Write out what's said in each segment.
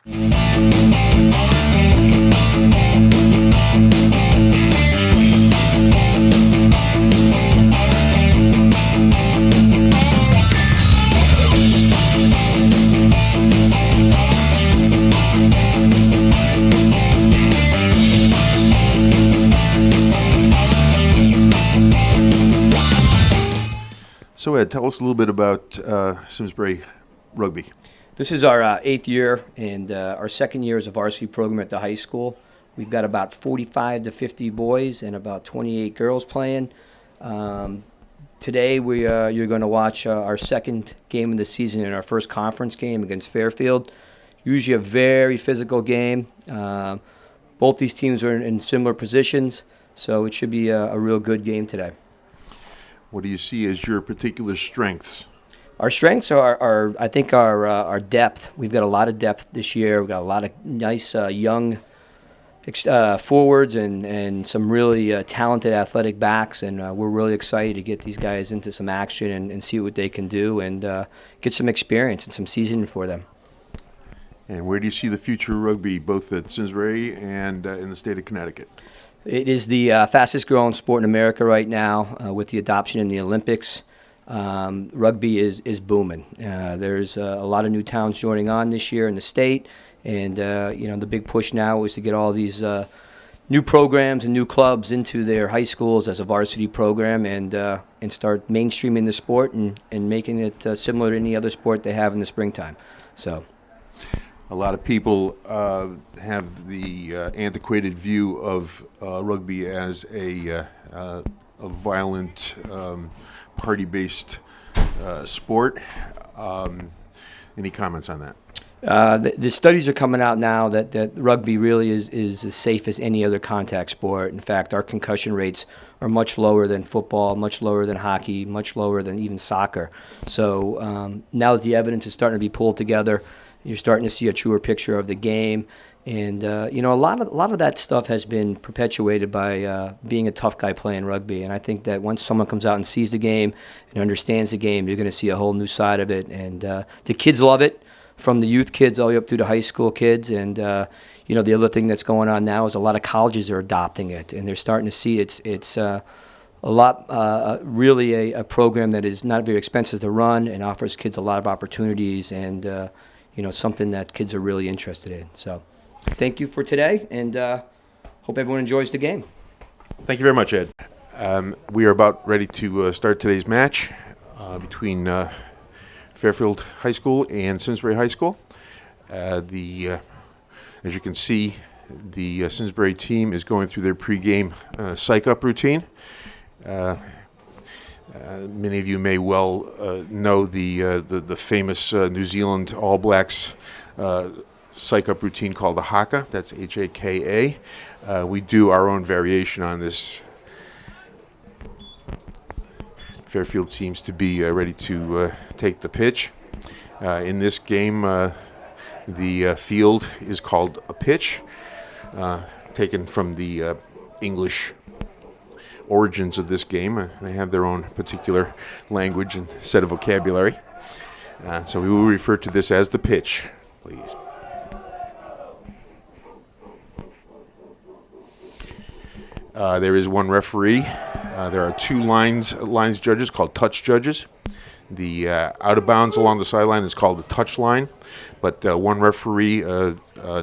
So Ed, tell us a little bit about Simsbury Rugby. This is our 8th year and our 2nd year as a varsity program at the high school. We've got about 45 to 50 boys and about 28 girls playing. Today you're going to watch our second game of the season in our first conference game against Fairfield. Usually a very physical game. Both these teams are in similar positions, so it should be a real good game today. What do you see as your particular strengths? Our strengths are I think, our depth. We've got a lot of depth this year. We've got a lot of nice young forwards and some really talented athletic backs, and we're really excited to get these guys into some action and see what they can do and get some experience and some seasoning for them. And where do you see the future of rugby, both at Simsbury and in the state of Connecticut? It is the fastest growing sport in America right now with the adoption in the Olympics. Rugby is booming. There's a lot of new towns joining on this year in the state, and the big push now is to get all these new programs and new clubs into their high schools as a varsity program and start mainstreaming the sport and making it similar to any other sport they have in the springtime. So. A lot of people have the antiquated view of rugby as a violent, party-based sport. Any comments on that? The studies are coming out now that rugby really is as safe as any other contact sport. In fact, our concussion rates are much lower than football, much lower than hockey, much lower than even soccer. So now that the evidence is starting to be pulled together, you're starting to see a truer picture of the game, and a lot of that stuff has been perpetuated by being a tough guy playing rugby. And I think that once someone comes out and sees the game and understands the game, you're going to see a whole new side of it. And the kids love it, from the youth kids all the way up through the high school kids. And the other thing that's going on now is a lot of colleges are adopting it, and they're starting to see it's a lot, really a program that is not very expensive to run and offers kids a lot of opportunities and. Something that kids are really interested in. So thank you for today, and hope everyone enjoys the game. Thank you very much, Ed. We are about ready to start today's match between Fairfield High School and Simsbury High School. As you can see, the Simsbury team is going through their pregame psych-up routine. Many of you may well know the famous New Zealand All Blacks psych-up routine called the haka. That's H-A-K-A. We do our own variation on this. Fairfield seems to be ready to take the pitch. In this game, the field is called a pitch, taken from the English origins of this game. They have their own particular language and set of vocabulary. So we will refer to this as the pitch, please. There is one referee. There are two lines judges called touch judges. The out of bounds along the sideline is called the touch line, but one referee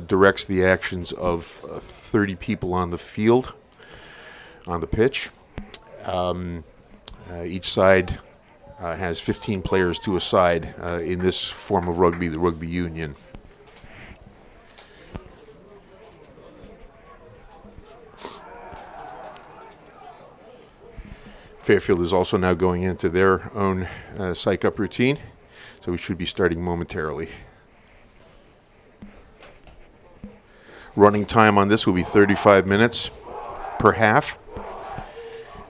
directs the actions of 30 people on the field, on the pitch. Each side has 15 players to a side in this form of rugby, the rugby union. Fairfield is also now going into their own psych-up routine, so we should be starting momentarily. Running time on this will be 35 minutes per half.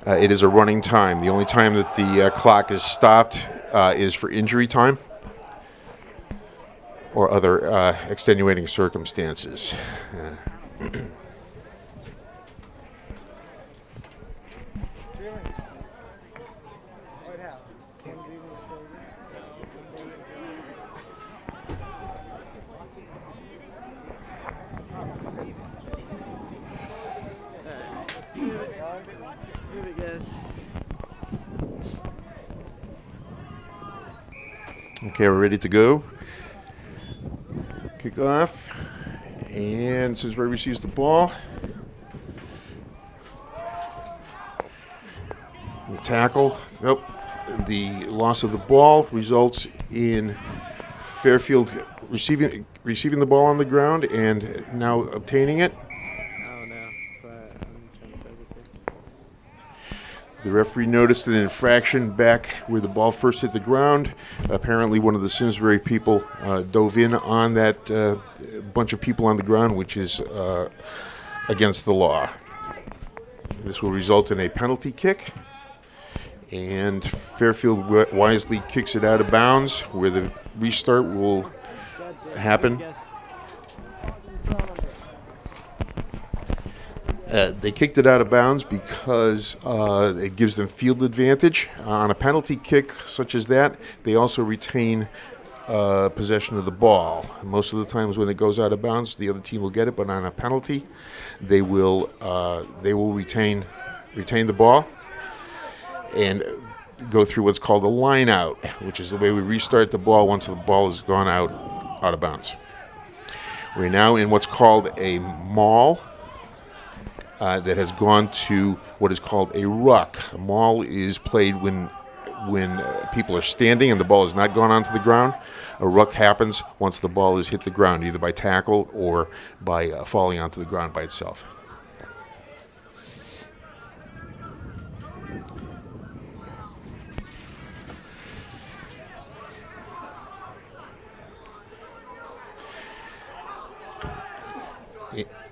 It is a running time. The only time that the clock is stopped is for injury time or other extenuating circumstances. Here it goes. Okay, we're ready to go. Kick off. And Simsbury receives the ball. The tackle. Nope. The loss of the ball results in Fairfield receiving the ball on the ground and now obtaining it. Oh no, but I'm trying to focus here. The referee noticed an infraction back where the ball first hit the ground. Apparently one of the Simsbury people dove in on that bunch of people on the ground, which is against the law. This will result in a penalty kick. And Fairfield wisely kicks it out of bounds, where the restart will happen. They kicked it out of bounds because it gives them field advantage. On a penalty kick such as that, they also retain possession of the ball. Most of the times when it goes out of bounds, the other team will get it, but on a penalty, they will retain the ball and go through what's called a line out, which is the way we restart the ball once the ball has gone out of bounds. We're now in what's called a maul that has gone to what is called a ruck. A maul is played when people are standing and the ball has not gone onto the ground. A ruck happens once the ball has hit the ground, either by tackle or by falling onto the ground by itself.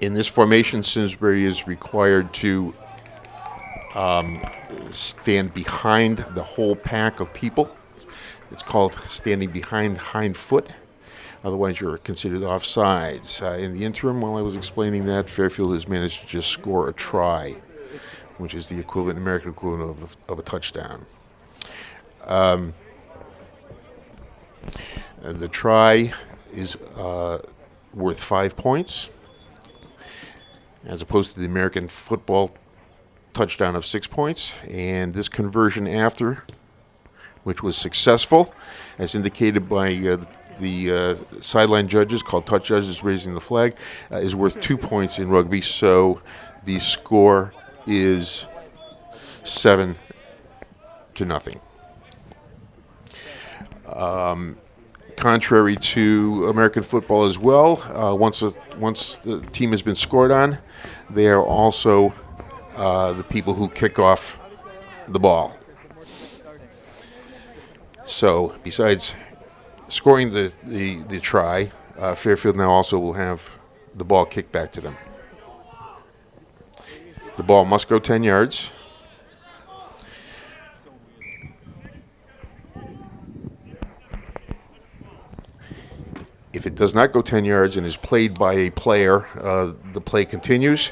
In this formation, Simsbury is required to stand behind the whole pack of people. It's called standing behind hind foot. Otherwise, you're considered offsides. In the interim, while I was explaining that, Fairfield has managed to just score a try, which is the American equivalent of a touchdown. The try is worth 5 points, as opposed to the American football touchdown of 6 points. And this conversion after, which was successful, as indicated by the sideline judges, called touch judges, raising the flag, is worth 2 points in rugby. So the score is 7-0. Contrary to American football as well, once the team has been scored on, they are also the people who kick off the ball. So besides scoring the try, Fairfield now also will have the ball kicked back to them. The ball must go 10 yards. If it does not go 10 yards and is played by a player, the play continues.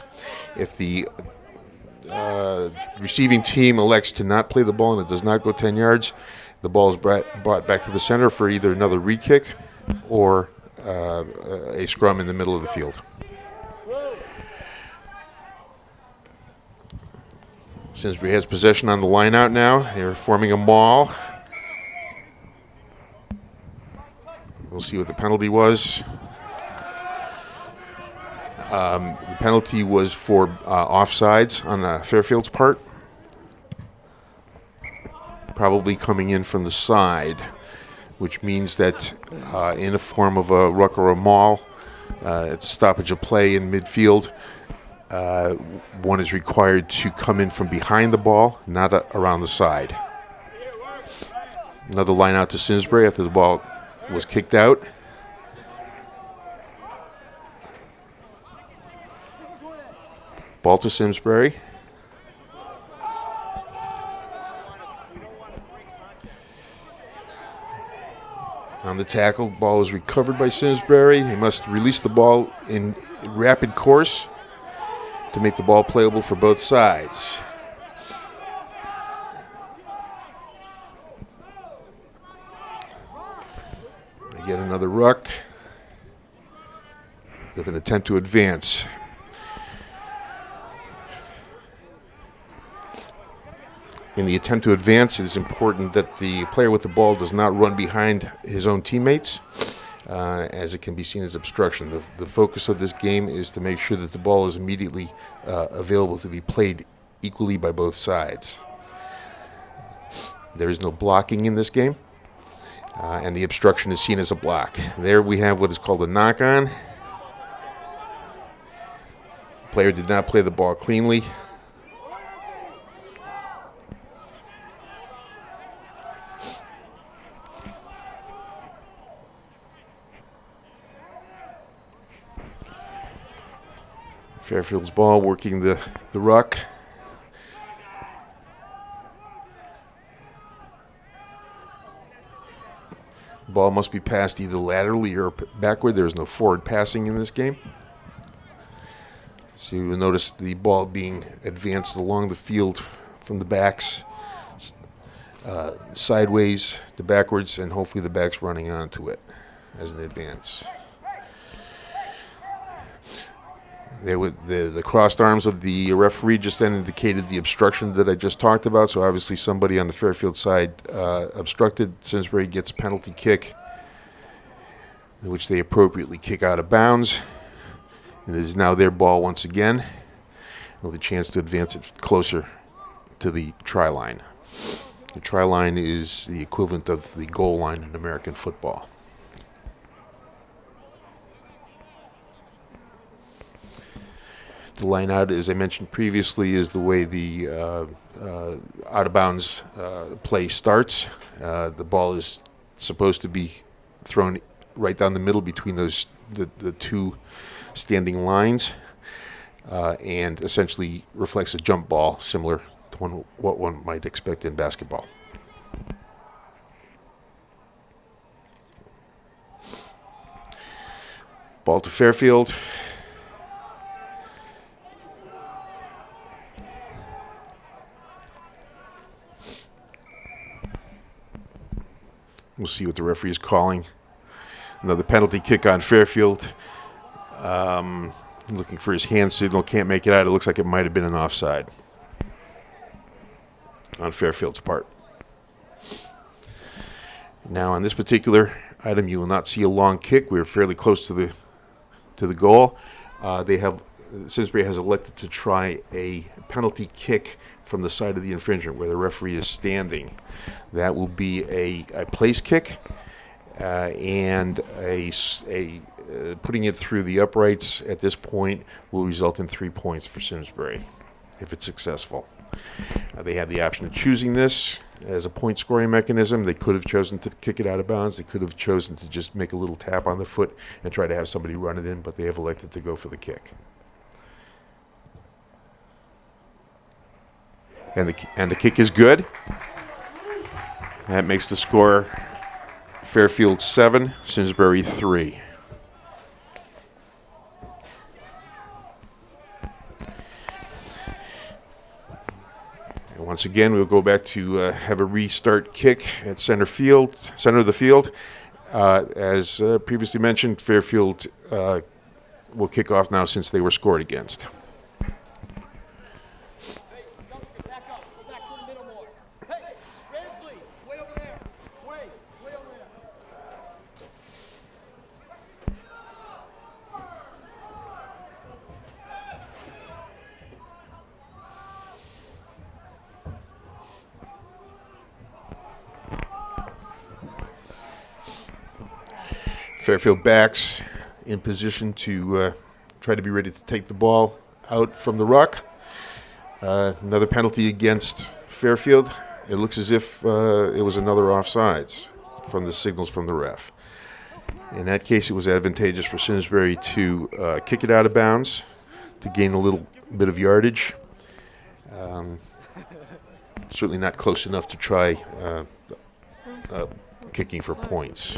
If the receiving team elects to not play the ball and it does not go 10 yards, the ball is brought back to the center for either another re-kick or a scrum in the middle of the field. Simsbury has possession on the line out now. They're forming a maul. We'll see what the penalty was. The penalty was for offsides on Fairfield's part. Probably coming in from the side, which means that in a form of a ruck or a maul, it's stoppage of play in midfield. One is required to come in from behind the ball, not around the side. Another line out to Simsbury after the ball was kicked out. Ball to Simsbury. On the tackle, ball was recovered by Simsbury. He must release the ball in rapid course to make the ball playable for both sides. They get another ruck with an attempt to advance. In the attempt to advance, it is important that the player with the ball does not run behind his own teammates, as it can be seen as obstruction. The focus of this game is to make sure that the ball is immediately available to be played equally by both sides. There is no blocking in this game, and the obstruction is seen as a block. There we have what is called a knock-on. The player did not play the ball cleanly. Fairfield's ball working the ruck. The ball must be passed either laterally or backward. There is no forward passing in this game. So you will notice the ball being advanced along the field from the backs, sideways to backwards, and hopefully the back's running onto it as an advance. The crossed arms of the referee just then indicated the obstruction that I just talked about. So obviously somebody on the Fairfield side obstructed. Simsbury gets a penalty kick, in which they appropriately kick out of bounds. And it is now their ball once again, with a chance to advance it closer to the try line. The try line is the equivalent of the goal line in American football. The line out, as I mentioned previously, is the way the out-of-bounds play starts. The ball is supposed to be thrown right down the middle between the two standing lines, and essentially reflects a jump ball, similar to what one might expect in basketball. Ball to Fairfield. We'll see what the referee is calling. Another penalty kick on Fairfield. Looking for his hand signal, can't make it out. It looks like it might have been an offside on Fairfield's part. Now on this particular item, you will not see a long kick. We're fairly close to the goal. Simsbury has elected to try a penalty kick from the side of the infringement where the referee is standing. That will be a place kick, and putting it through the uprights at this point will result in 3 points for Simsbury if it's successful. They have the option of choosing this as a point scoring mechanism. They could have chosen to kick it out of bounds. They could have chosen to just make a little tap on the foot and try to have somebody run it in, but they have elected to go for the kick. And the kick is good. That makes the score Fairfield 7, Simsbury 3. And once again, we'll go back to have a restart kick at center of the field. As previously mentioned, Fairfield will kick off now since they were scored against. Fairfield backs in position to try to be ready to take the ball out from the ruck. Another penalty against Fairfield. It looks as if it was another offsides from the signals from the ref. In that case, it was advantageous for Simsbury to kick it out of bounds to gain a little bit of yardage. Certainly not close enough to try kicking for points.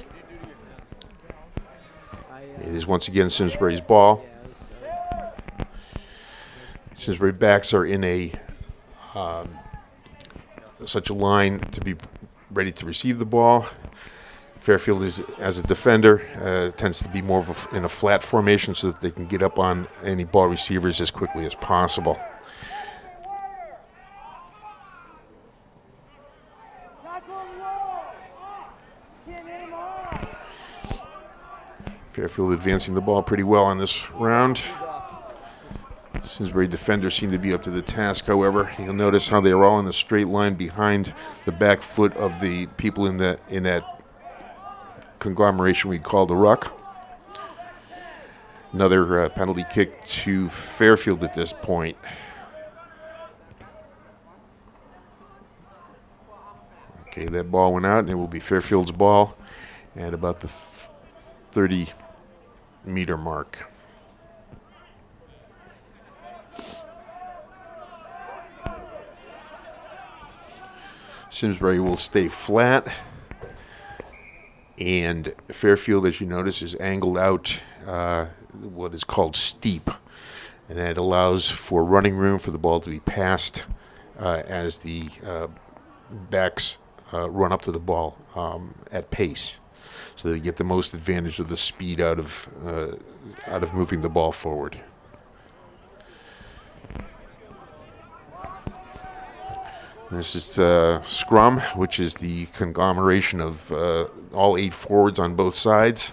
It is once again Simsbury's ball. Simsbury backs are in such a line to be ready to receive the ball. Fairfield is, as a defender, tends to be more in a flat formation so that they can get up on any ball receivers as quickly as possible. Fairfield advancing the ball pretty well on this round. Simsbury defenders seem to be up to the task, however. You'll notice how they're all in a straight line behind the back foot of the people in that conglomeration we call the ruck. Another penalty kick to Fairfield at this point. Okay, that ball went out, and it will be Fairfield's ball at about the 30-meter mark. Simsbury will stay flat, and Fairfield, as you notice, is angled out what is called steep, and that allows for running room for the ball to be passed as the backs run up to the ball at pace, so they get the most advantage of the speed out of moving the ball forward. This is scrum, which is the conglomeration of all 8 forwards on both sides.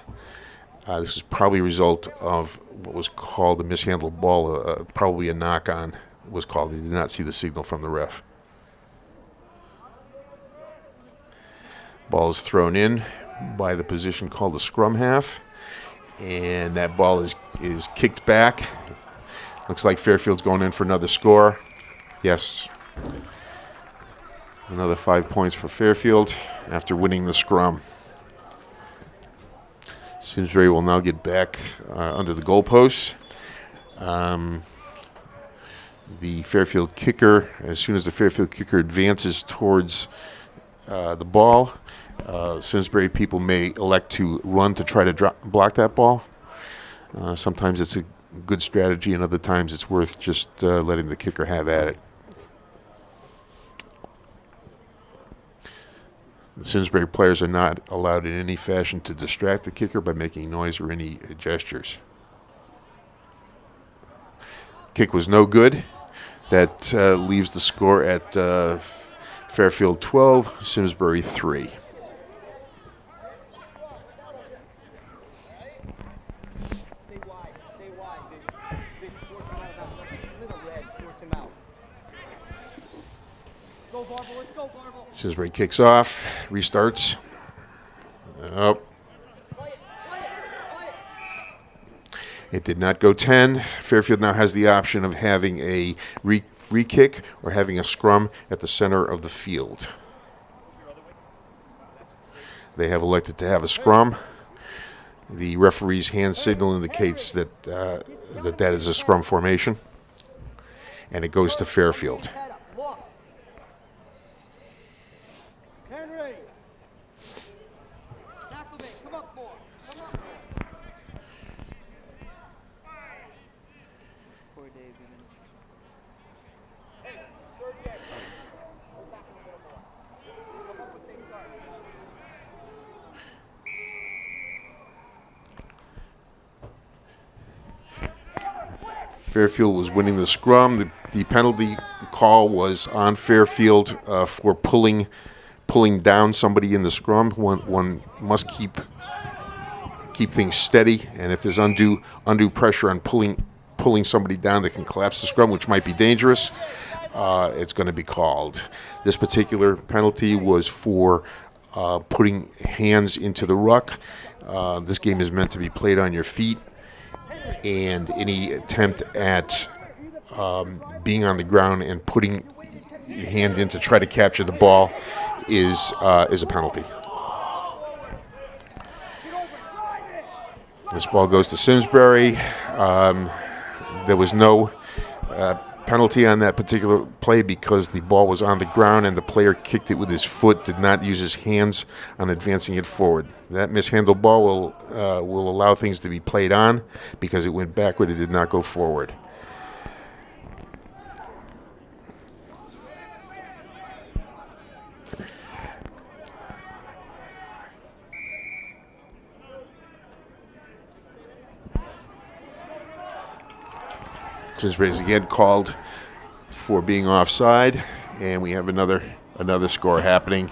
This is probably a result of what was called a mishandled ball, probably a knock-on was called. They did not see the signal from the ref. Ball is thrown in by the position called the scrum half, and that ball is kicked back. Looks like Fairfield's going in for another score. Yes. Another 5 points for Fairfield after winning the scrum. Simsbury will now get back under the goalposts. The Fairfield kicker, as soon as the Fairfield kicker advances towards the ball, Simsbury people may elect to run to try to block that ball. Sometimes it's a good strategy, and other times it's worth just letting the kicker have at it. The Simsbury players are not allowed in any fashion to distract the kicker by making noise or any gestures. Kick was no good. That leaves the score at Fairfield 12, Simsbury 3. Simsbury kicks off, restarts. Oh. It did not go 10. Fairfield now has the option of having a re-kick or having a scrum at the center of the field. They have elected to have a scrum. The referee's hand signal indicates that that is a scrum formation, and it goes to Fairfield. Fairfield was winning the scrum. The penalty call was on Fairfield for pulling down somebody in the scrum. One must keep things steady, and if there's undue pressure on pulling somebody down that can collapse the scrum, which might be dangerous, it's going to be called. This particular penalty was for putting hands into the ruck. This game is meant to be played on your feet, and any attempt at being on the ground and putting your hand in to try to capture the ball is a penalty. This ball goes to Simsbury. There was no penalty on that particular play because the ball was on the ground and the player kicked it with his foot, did not use his hands on advancing it forward. That mishandled ball will allow things to be played on because it went backward, it did not go forward. Simsbury is again called for being offside, and we have another score happening.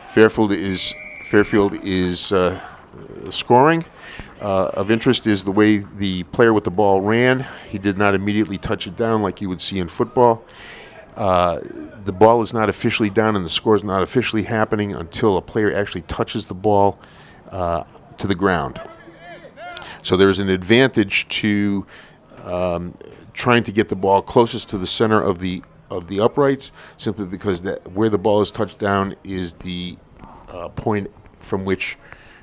Fairfield is scoring. Of interest is the way the player with the ball ran. He did not immediately touch it down like you would see in football. The ball is not officially down and the score is not officially happening until a player actually touches the ball to the ground. So there's an advantage to trying to get the ball closest to the center of the uprights, simply because that where the ball is touched down is the point from which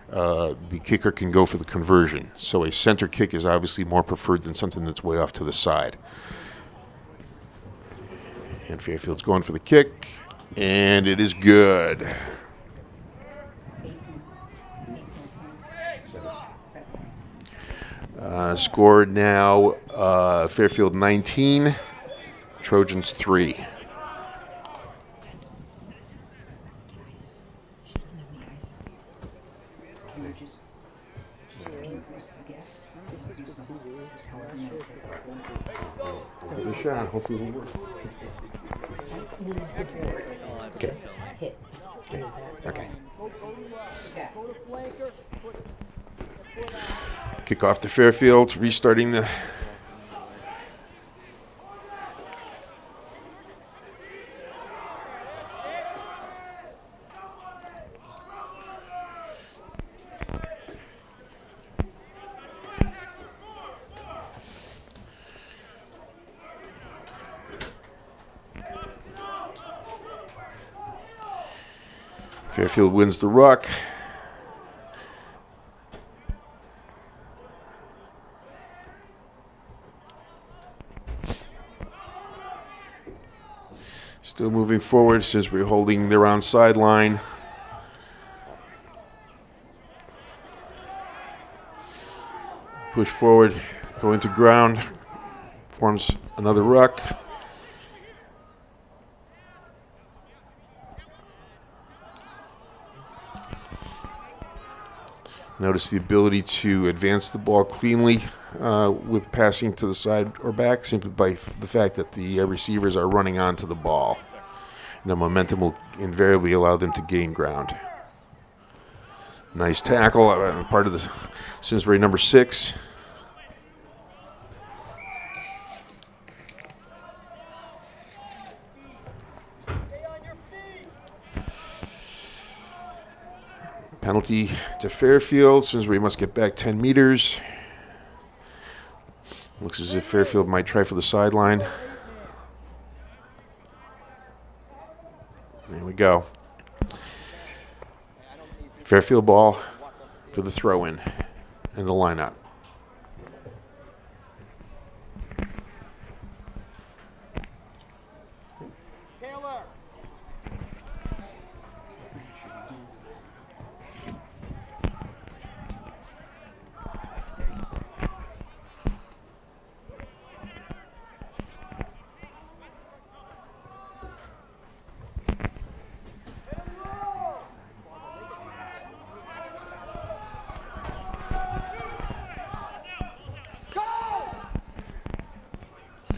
the kicker can go for the conversion. So a center kick is obviously more preferred than something that's way off to the side. And Fairfield's going for the kick, and it is good. Scored now, Fairfield 19, Trojans 3. Give it a shot. Hopefully it'll work. Okay. Okay. Kick off to Fairfield, restarting the Fairfield wins the ruck. Still moving forward, Simsbury holding their own sideline. Push forward, go into ground, forms another ruck. Notice the ability to advance the ball cleanly with passing to the side or back, simply by the fact that the receivers are running onto the ball. And the momentum will invariably allow them to gain ground. Nice tackle, part of the Simsbury number 6. Penalty to Fairfield. Simsbury must get back 10 meters. Looks as if Fairfield might try for the sideline. There we go. Fairfield ball for the throw-in and the lineup.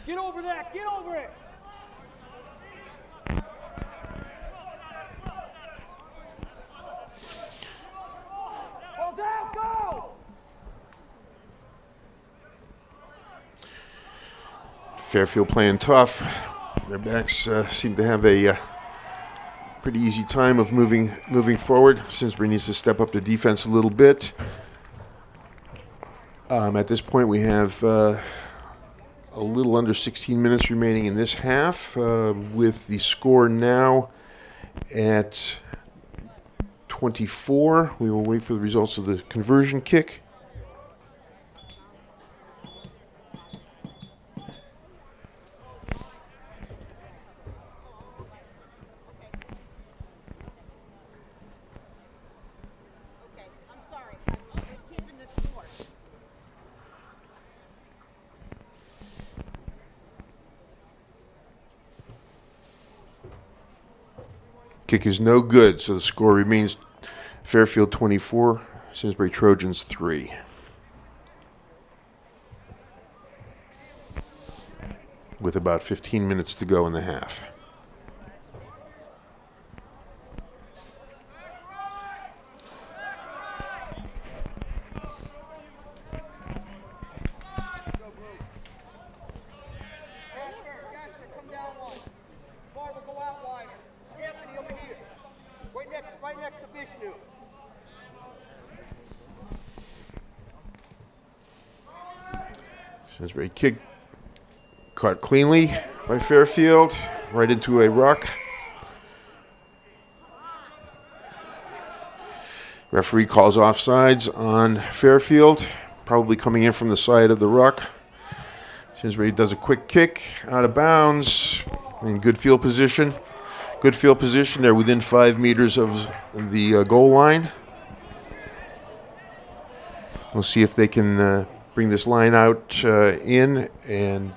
Get over that! Get over it! Ball down! Go! Fairfield playing tough. Their backs seem to have a pretty easy time of moving forward. Simsbury needs to step up the defense a little bit. At this point, we have a little under 16 minutes remaining in this half, with the score now at 24. We will wait for the results of the conversion kick. Kick is no good, so the score remains Fairfield 24, Simsbury Trojans 3. With about 15 minutes to go in the half. Simsbury kick caught cleanly by Fairfield, right into a ruck. Referee calls offsides on Fairfield, probably coming in from the side of the ruck. Simsbury does a quick kick out of bounds in good field position. Good field position. They're within 5 meters of the goal line. We'll see if they can bring this line out in and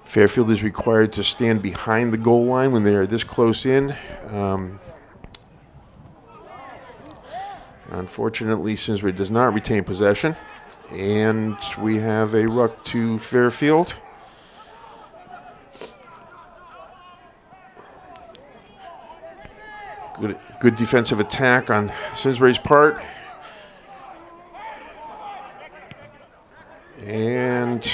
Fairfield is required to stand behind the goal line when they are this close in. Unfortunately, Simsbury does not retain possession, and we have a ruck to Fairfield. Good defensive attack on Simsbury's part. And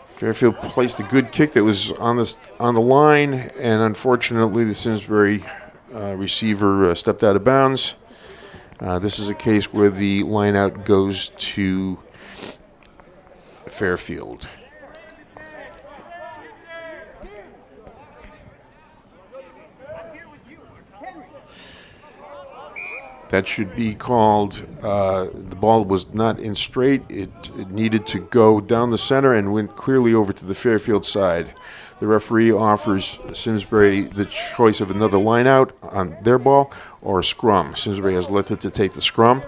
Fairfield placed a good kick that was on the line, and unfortunately the Simsbury receiver stepped out of bounds. This is a case where the line out goes to Fairfield. That should be called, the ball was not in straight. It needed to go down the center and went clearly over to the Fairfield side. The referee offers Simsbury the choice of another line out on their ball or a scrum. Simsbury has elected to take the scrum.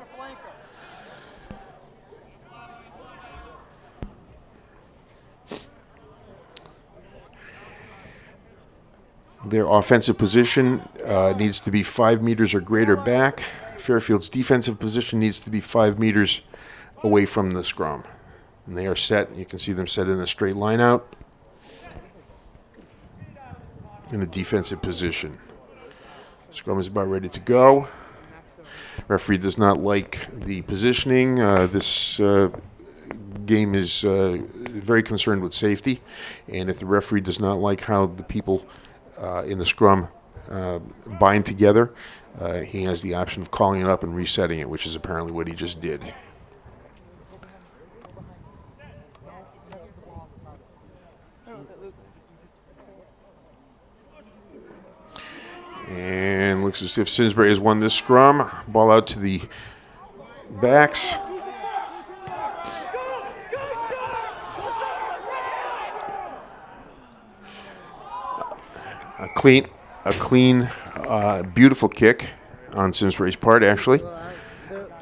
Their offensive position needs to be 5 meters or greater back. Fairfield's defensive position needs to be 5 meters away from the scrum. And they are set. You can see them set in a straight line out in a defensive position. Scrum is about ready to go. Referee does not like the positioning. This game is very concerned with safety. And if the referee does not like how the people in the scrum bind together, he has the option of calling it up and resetting it, which is apparently what he just did. And looks as if Simsbury has won this scrum. Ball out to the backs. A clean, beautiful kick on Simsbury's part, actually.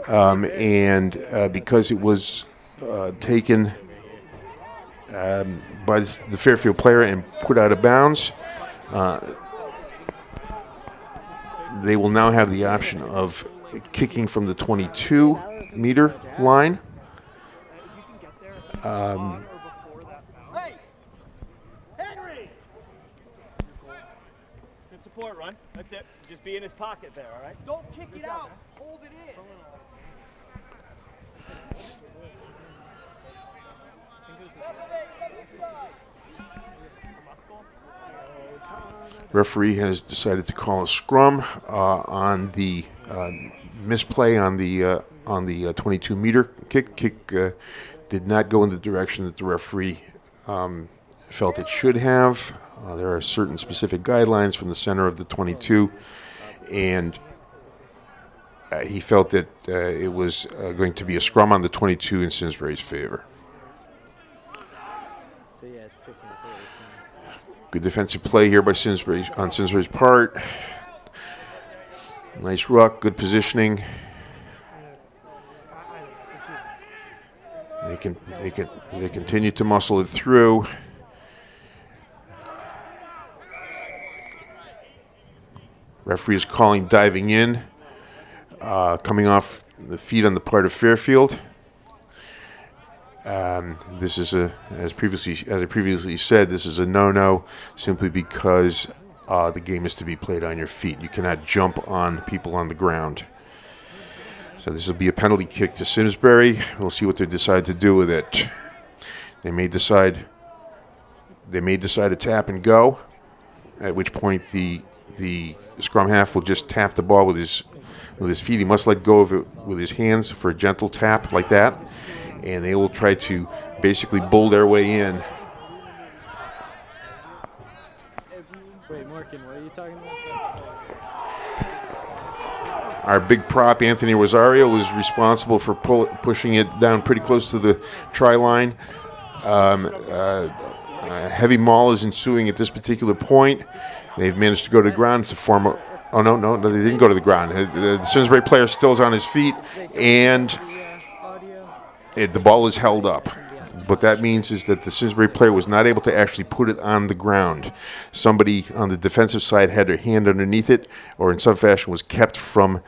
And because it was taken by the Fairfield player and put out of bounds, they will now have the option of kicking from the 22-meter line. Support run. That's it. Just be in his pocket there, all right? Don't kick it out. Hold it in. Referee has decided to call a scrum on the misplay on the 22-meter kick. Kick did not go in the direction that the referee felt it should have. There are certain specific guidelines from the center of the 22, and he felt that it was going to be a scrum on the 22 in Simsbury's favor. So yeah, it's picking up what we're saying. Good defensive play here by Simsbury on Simsbury's part. Nice ruck, good positioning. They continue to muscle it through. Referee is calling diving in, coming off the feet on the part of Fairfield. This is as I previously said, this is a no-no simply because the game is to be played on your feet. You cannot jump on people on the ground. So this will be a penalty kick to Simsbury. We'll see what they decide to do with it. They may decide to tap and go, at which point the scrum half will just tap the ball with his feet. He must let go of it with his hands for a gentle tap like that, and they will try to basically bull their way in. Wait, Morgan, what are you talking about? Our big prop, Anthony Rosario, was responsible for pushing it down pretty close to the try line. Heavy maul is ensuing at this particular point. They've managed to go to the ground to form a... Oh, no, they didn't go to the ground. The Simsbury player still is on his feet, and the ball is held up. What that means is that the Simsbury player was not able to actually put it on the ground. Somebody on the defensive side had their hand underneath it, or in some fashion was kept from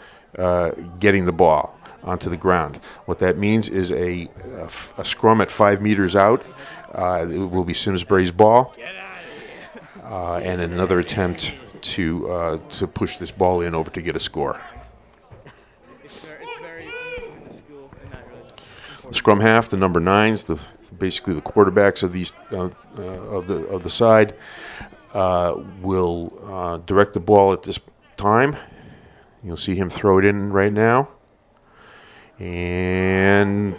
getting the ball onto the ground. What that means is a scrum at 5 meters out. It will be Simsbury's ball, and another attempt to push this ball in over to get a score. It's very minuscule and not really. Scrum half, the number 9s, basically the quarterbacks of these of the side, will direct the ball at this time. You'll see him throw it in right now, and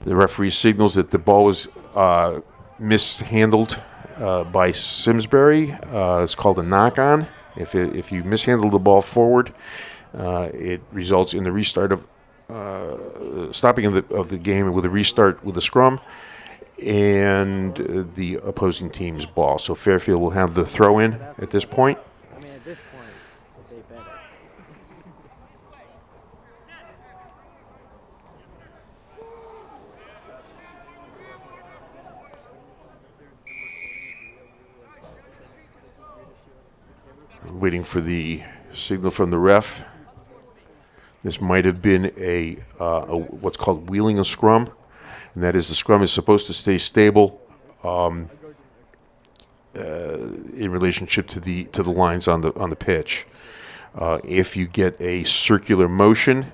the referee signals that the ball was mishandled by Simsbury. It's called a knock-on. If you mishandle the ball forward, it results in the restart of stopping of the game with a restart with a scrum and the opposing team's ball. So Fairfield will have the throw-in at this point. I mean, at this point, they better. Waiting for the signal from the ref. This might have been a what's called wheeling a scrum, and that is the scrum is supposed to stay stable in relationship to the lines on the pitch. If you get a circular motion,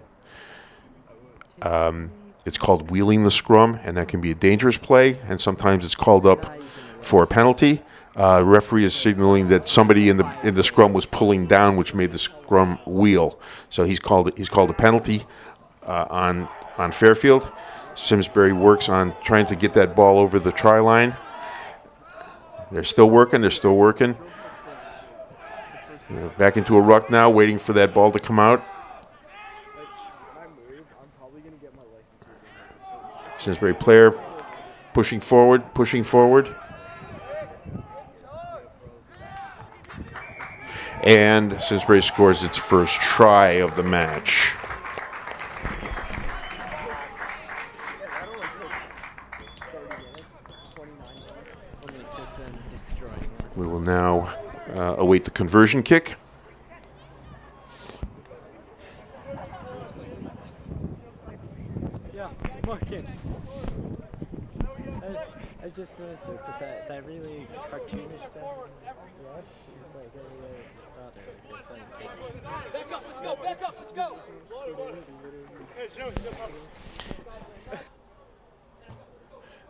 it's called wheeling the scrum, and that can be a dangerous play, and sometimes it's called up for a penalty. Referee is signaling that somebody in the scrum was pulling down, which made the scrum wheel. So he's called a penalty on Fairfield. Simsbury works on trying to get that ball over the try line. They're still working. Back into a ruck now, waiting for that ball to come out. Simsbury player pushing forward. And Simsbury scores its first try of the match. We will now await the conversion kick. Yeah, Morgan. I just noticed with that really cartoonish sound. Yeah, it's like Back up, let's go.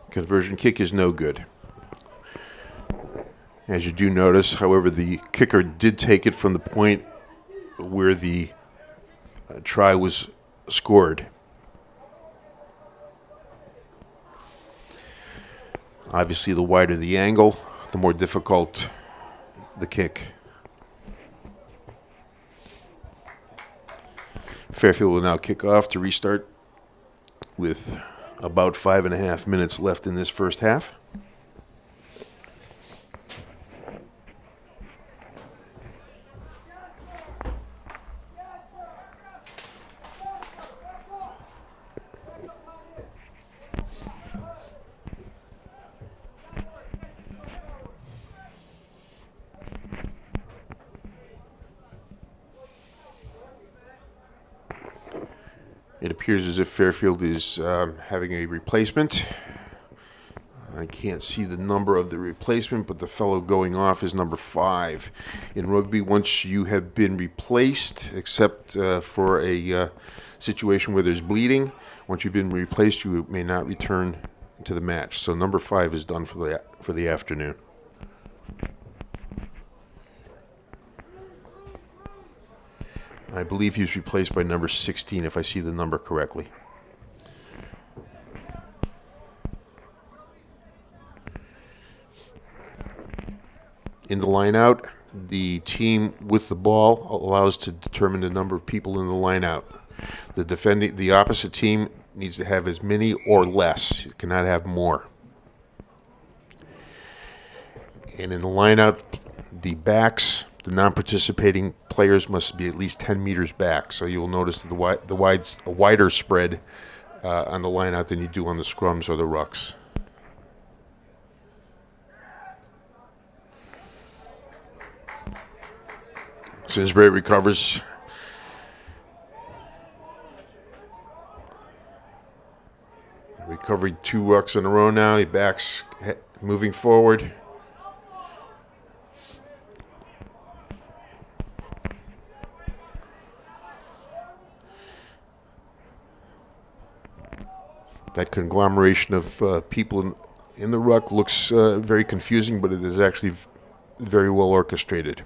Conversion kick is no good. As you do notice, however, the kicker did take it from the point where the try was scored. Obviously, the wider the angle, the more difficult the kick. Fairfield will now kick off to restart with about 5.5 minutes left in this first half. It appears as if Fairfield is having a replacement. I can't see the number of the replacement, but the fellow going off is number 5. In rugby, once you have been replaced, except for a situation where there's bleeding, once you've been replaced, you may not return to the match. So number 5 is done for the afternoon. I believe he was replaced by number 16, if I see the number correctly. In the line out, the team with the ball allows to determine the number of people in the line out. The opposite team needs to have as many or less. It cannot have more. And in the line out, the backs, the non-participating players must be at least 10 meters back. So you will notice a wider spread on the line out than you do on the scrums or the rucks. Simsbury recovers. Recovering 2 rucks in a row now. He backs, moving forward. That conglomeration of people in the ruck looks very confusing, but it is actually very well orchestrated.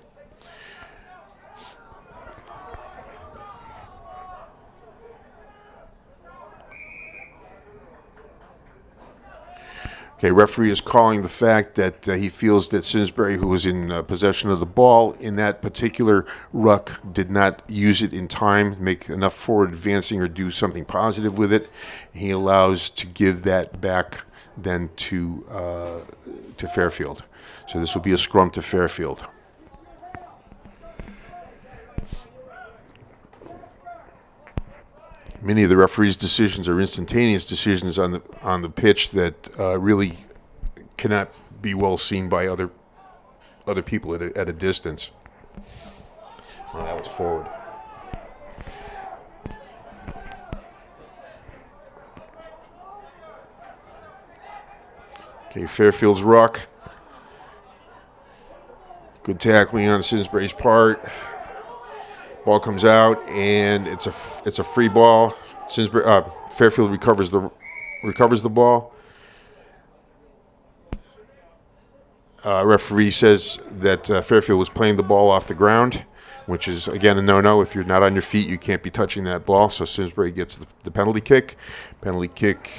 Okay, referee is calling the fact that he feels that Simsbury, who was in possession of the ball in that particular ruck, did not use it in time, make enough forward advancing or do something positive with it. He allows to give that back then to Fairfield. So this will be a scrum to Fairfield. Many of the referees' decisions are instantaneous decisions on the pitch that really cannot be well seen by other people at a distance. Well, that was forward. Okay, Fairfield's ruck. Good tackling on Simsbury's part. Ball comes out, and it's a free ball. Fairfield recovers the ball. Referee says that Fairfield was playing the ball off the ground, which is, again, a no-no. If you're not on your feet, you can't be touching that ball. So Simsbury gets the penalty kick. Penalty kick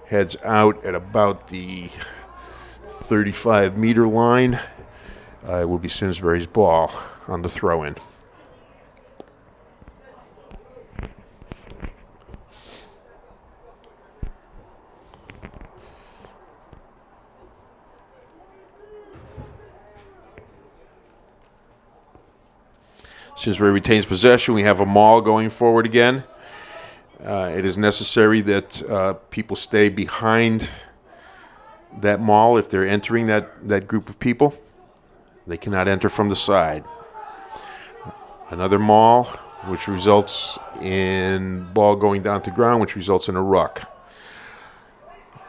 heads out at about the 35-meter line. It will be Simsbury's ball on the throw-in. Simsbury retains possession. We have a maul going forward again. It is necessary that people stay behind that maul if they're entering that group of people. They cannot enter from the side. Another maul, which results in ball going down to ground, which results in a ruck.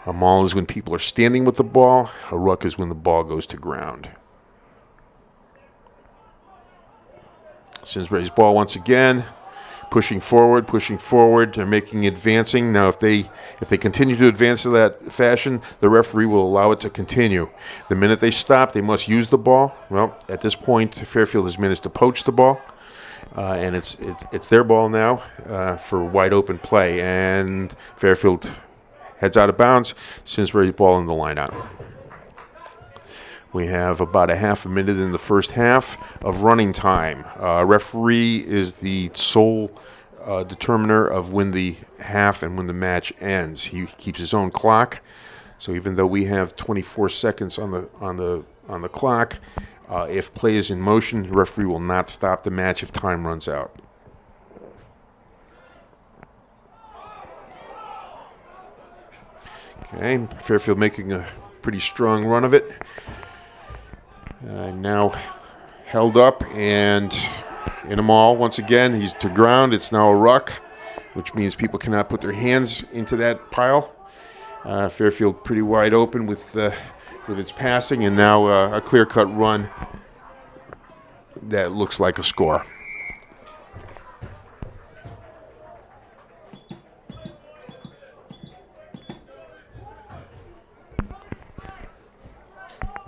A maul is when people are standing with the ball. A ruck is when the ball goes to ground. Simsbury's ball once again, pushing forward. They're making advancing. Now, if they continue to advance in that fashion, the referee will allow it to continue. The minute they stop, they must use the ball. Well, at this point, Fairfield has managed to poach the ball, and it's their ball now for wide open play. And Fairfield heads out of bounds. Simsbury's ball in the line out. We have about a half a minute in the first half of running time. Referee is the sole determiner of when the half and when the match ends. He keeps his own clock. So even though we have 24 seconds on the clock, if play is in motion, the referee will not stop the match if time runs out. Okay, Fairfield making a pretty strong run of it. Now held up and in a maul once again. He's to ground. It's now a ruck, which means people cannot put their hands into that pile. Fairfield pretty wide open with its passing, and now a clear-cut run that looks like a score.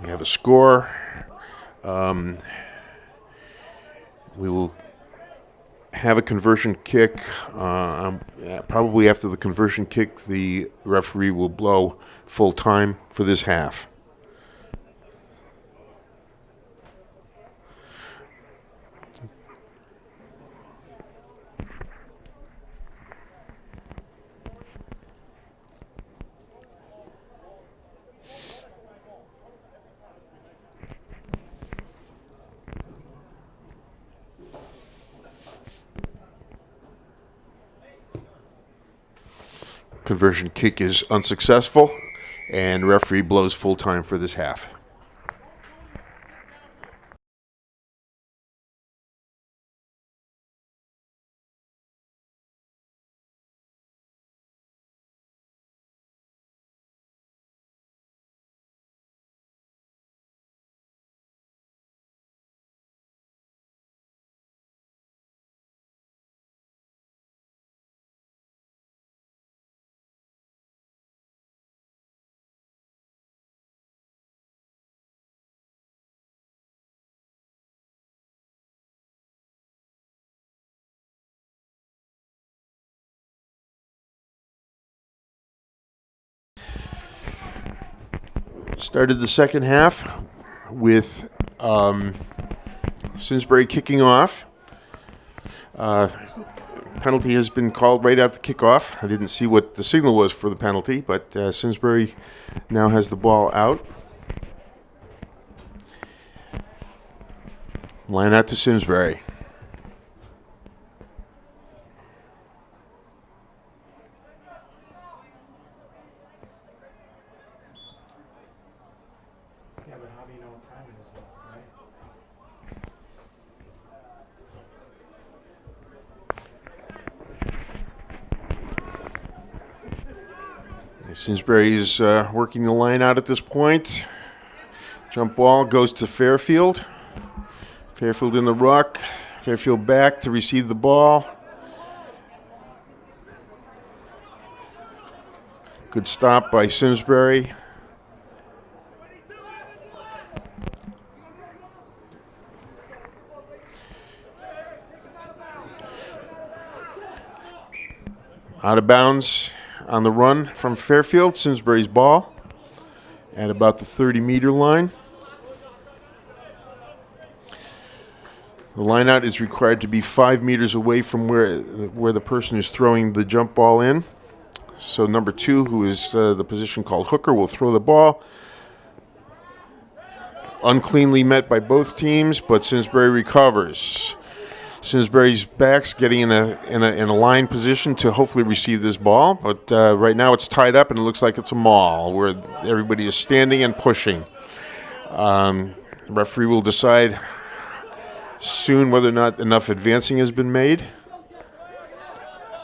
We have a score. We will have a conversion kick. Probably after the conversion kick, the referee will blow full time for this half. Conversion kick is unsuccessful, and referee blows full time for this half. Started the second half with Simsbury kicking off. Penalty has been called right at the kickoff. I didn't see what the signal was for the penalty, but Simsbury now has the ball out. Line out to Simsbury. Yeah, but how do you know what time it is left, right? Simsbury is working the line out at this point. Jump ball goes to Fairfield. Fairfield in the ruck. Fairfield back to receive the ball. Good stop by Simsbury. Out of bounds on the run from Fairfield. Simsbury's ball at about the 30-meter line. The lineout is required to be 5 meters away from where the person is throwing the jump ball in. So number 2, who is the position called hooker, will throw the ball. Uncleanly met by both teams, but Simsbury recovers. Simsbury's back's getting in a line position to hopefully receive this ball, but right now it's tied up and it looks like it's a maul where everybody is standing and pushing. Referee will decide soon whether or not enough advancing has been made.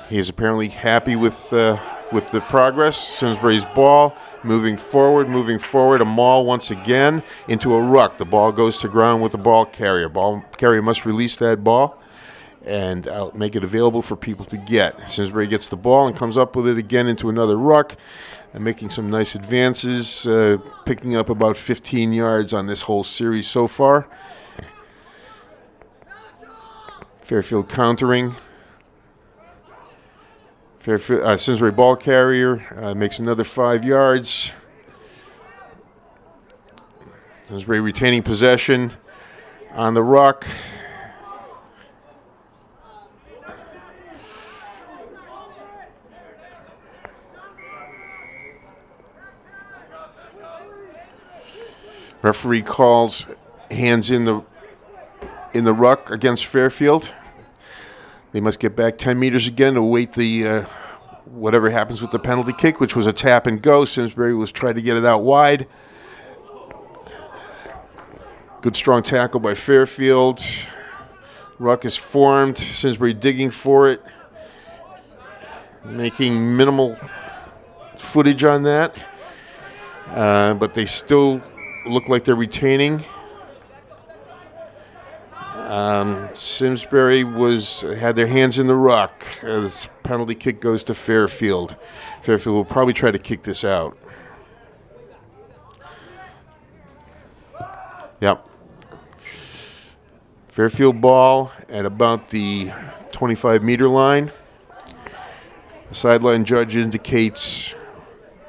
He is apparently happy with the progress. Simsbury's ball moving forward, a maul once again into a ruck. The ball goes to ground with the ball carrier. Ball carrier must release that ball and make it available for people to get. Simsbury gets the ball and comes up with it again into another ruck, and making some nice advances, picking up about 15 yards on this whole series so far. Fairfield countering. Simsbury ball carrier makes another 5 yards. Simsbury retaining possession on the ruck. Referee calls hands in the ruck against Fairfield. They must get back 10 meters again to await the whatever happens with the penalty kick, which was a tap and go. Simsbury was trying to get it out wide. Good strong tackle by Fairfield. Ruck is formed. Simsbury digging for it, making minimal footage on that, but they still look like they're retaining. Simsbury had their hands in the ruck. This penalty kick goes to Fairfield. Fairfield will probably try to kick this out. Yep. Fairfield ball at about the 25-meter line. The sideline judge indicates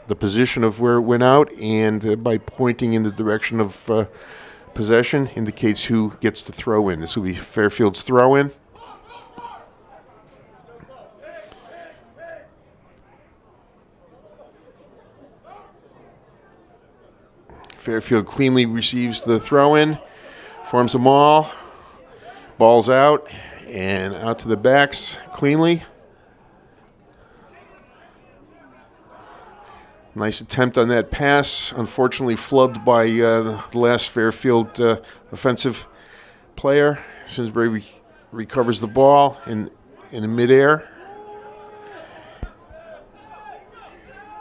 the position of where it went out, and by pointing in the direction of possession, indicates who gets to throw in. This will be Fairfield's throw in. Fairfield cleanly receives the throw in, forms a maul, ball's out, and out to the backs cleanly. Nice attempt on that pass, unfortunately flubbed by the last Fairfield offensive player. Simsbury recovers the ball in midair.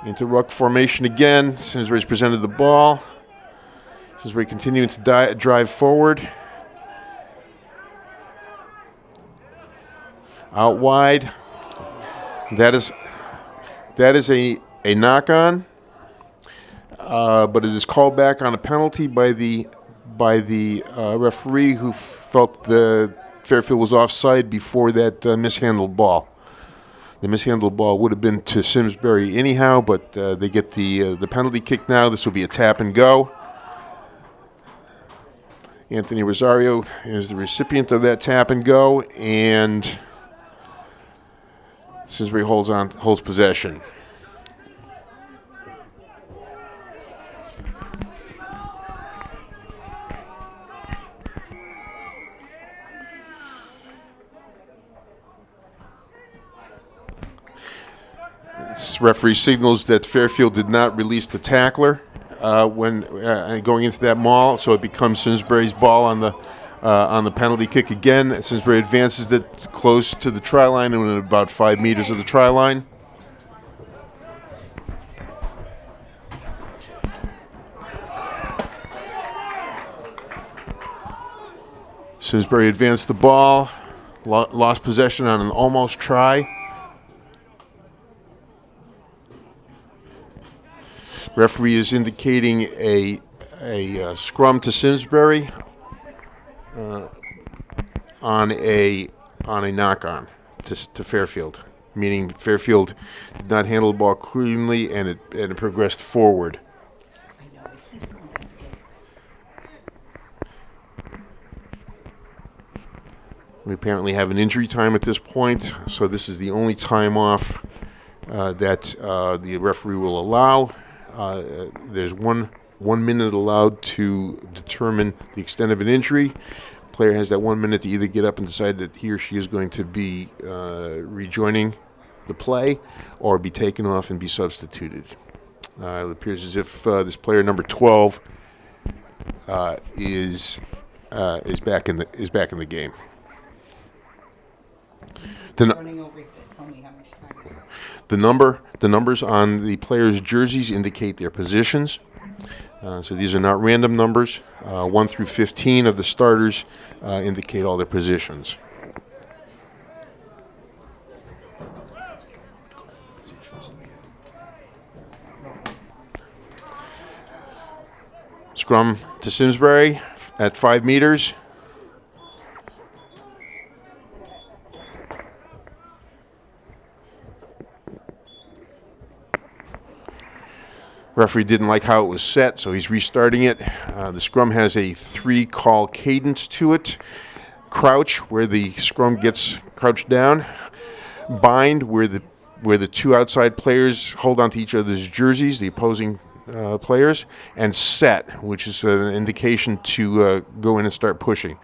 Into ruck formation again. Simsbury's presented the ball. Simsbury continuing to drive forward. Out wide. That is a knock-on, but it is called back on a penalty by the referee, who felt the Fairfield was offside before that mishandled ball. The mishandled ball would have been to Simsbury anyhow, but they get the penalty kick now. This will be a tap and go. Anthony Rosario is the recipient of that tap and go, and Simsbury holds possession. This referee signals that Fairfield did not release the tackler when going into that maul, so it becomes Simsbury's ball on the penalty kick again. Simsbury advances it close to the try line and within about 5 meters of the try line. Simsbury advanced the ball, lost possession on an almost try. Referee is indicating a scrum to Simsbury on a knock-on to Fairfield, meaning Fairfield did not handle the ball cleanly and it progressed forward. We apparently have an injury time at this point, so this is the only time off that the referee will allow. There's one minute allowed to determine the extent of an injury. Player has that 1 minute to either get up and decide that he or she is going to be rejoining the play, or be taken off and be substituted. It appears as if this player number 12 is back in the game. Running over, tell me how much time. The numbers on the players' jerseys indicate their positions. So these are not random numbers. 1 through 15 of the starters indicate all their positions. Scrum to Simsbury at 5 meters. Referee didn't like how it was set, so he's restarting it. The scrum has a 3-call cadence to it. Crouch, where the scrum gets crouched down. Bind, where the two outside players hold onto each other's jerseys, the opposing players. And set, which is an indication to go in and start pushing.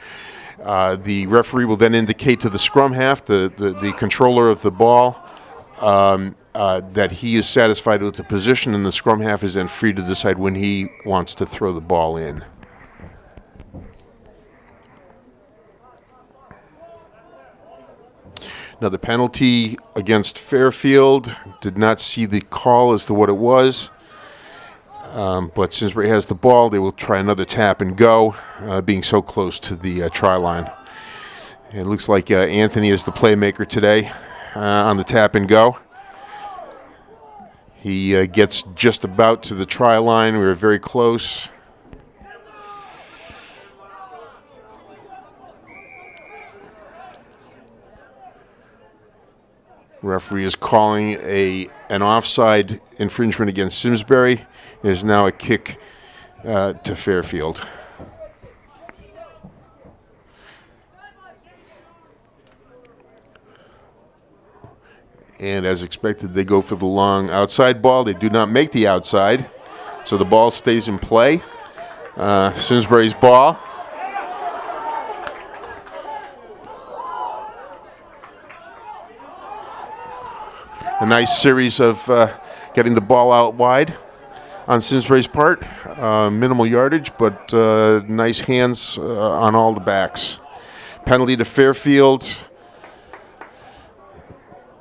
The referee will then indicate to the scrum half, the controller of the ball, that he is satisfied with the position, and the scrum half is then free to decide when he wants to throw the ball in. Another penalty against Fairfield. Did not see the call as to what it was. But Simsbury has the ball. They will try another tap and go, being so close to the try line. It looks like Anthony is the playmaker today on the tap and go. He gets just about to the try line. We were very close. Referee is calling an offside infringement against Simsbury. It is now a kick to Fairfield. And as expected, they go for the long outside ball. They do not make the outside, so the ball stays in play. Simsbury's ball. A nice series of getting the ball out wide on Simsbury's part. Minimal yardage, but nice hands on all the backs. Penalty to Fairfield.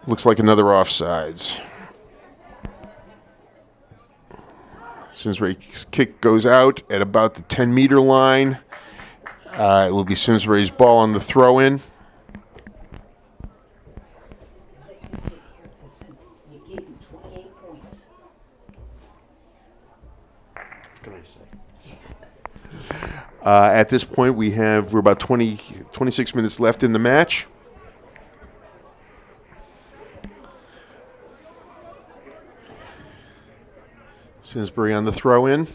Looks like another offsides. Simsbury's kick goes out at about the 10-meter line. It will be Simsbury's ball on the throw-in. You gave him 28 points. What can I say? At this point, we're about 26 minutes left in the match. Simsbury on the throw-in.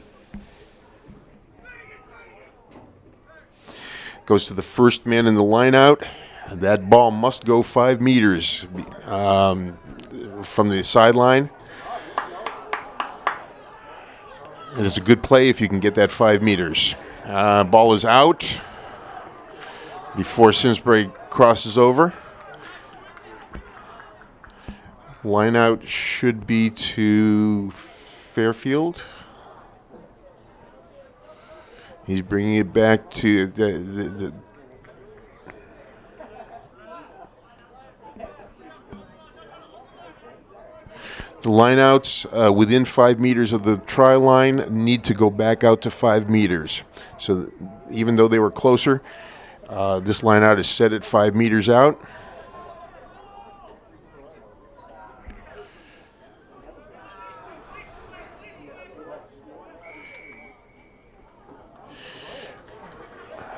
Goes to the first man in the line out. That ball must go 5 meters from the sideline. It is a good play if you can get that 5 meters. Ball is out before Simsbury crosses over. Line out should be to Fairfield. He's bringing it back to the lineouts within 5 meters of the try line need to go back out to 5 meters. So even though they were closer, this lineout is set at 5 meters out.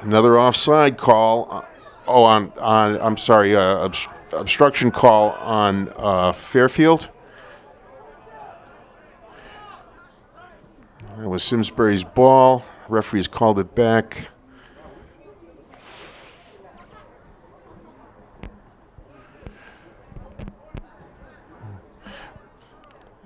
Another offside call. Obstruction call on Fairfield. That was Simsbury's ball. Referees called it back.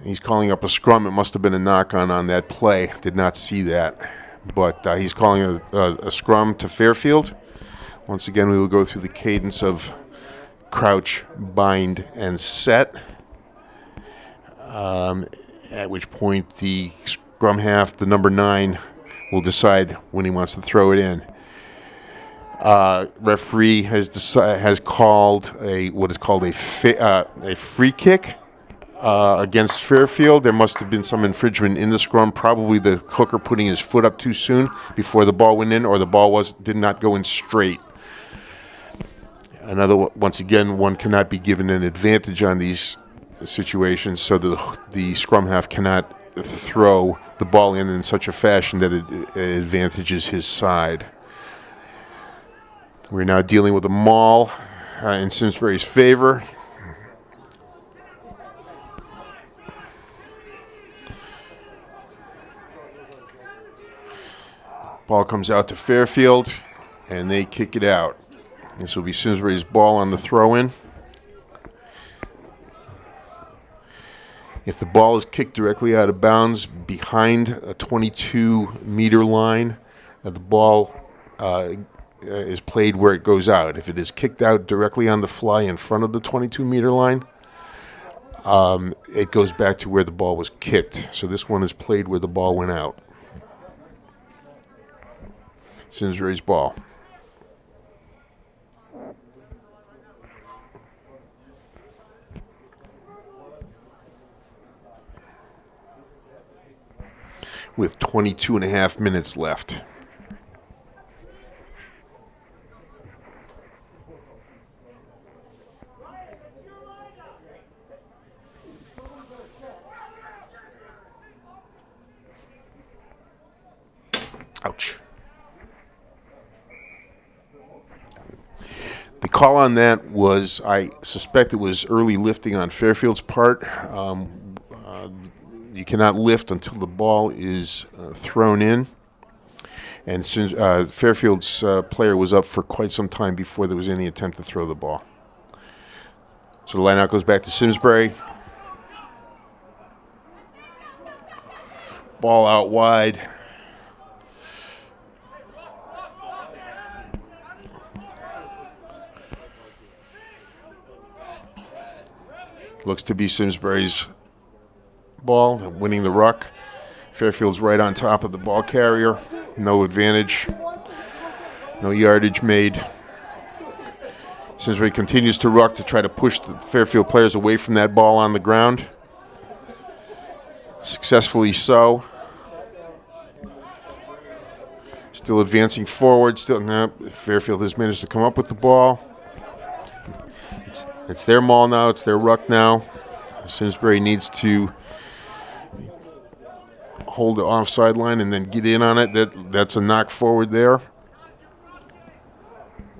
He's calling up a scrum. It must have been a knock-on on that play. Did not see that. But he's calling a scrum to Fairfield. Once again, we will go through the cadence of crouch, bind, and set. At which point the scrum half, the number 9, will decide when he wants to throw it in. Referee has called what is called a free kick against Fairfield. There must have been some infringement in the scrum, probably the hooker putting his foot up too soon before the ball went in, or the ball did not go in straight. Once again, one cannot be given an advantage on these situations, so the scrum half cannot throw the ball in such a fashion that it advantages his side. We're now dealing with a maul in Simsbury's favor. Ball comes out to Fairfield, and they kick it out. This will be Simsbury's ball on the throw-in. If the ball is kicked directly out of bounds behind a 22-meter line, the ball is played where it goes out. If it is kicked out directly on the fly in front of the 22-meter line, it goes back to where the ball was kicked. So this one is played where the ball went out. Simsbury's ball. with 22 and a half minutes left. Ouch. The call on that was, I suspect it was early lifting on Fairfield's part. You cannot lift until the ball is thrown in. And since Fairfield's player was up for quite some time before there was any attempt to throw the ball. So the line out goes back to Simsbury. Ball out wide. Looks to be Simsbury's ball, winning the ruck. Fairfield's right on top of the ball carrier. No advantage. No yardage made. Simsbury continues to ruck to try to push the Fairfield players away from that ball on the ground. Successfully so. Still advancing forward. Fairfield has managed to come up with the ball. It's their maul now. It's their ruck now. Simsbury needs to hold the offside line and then get in on it. That's a knock forward there.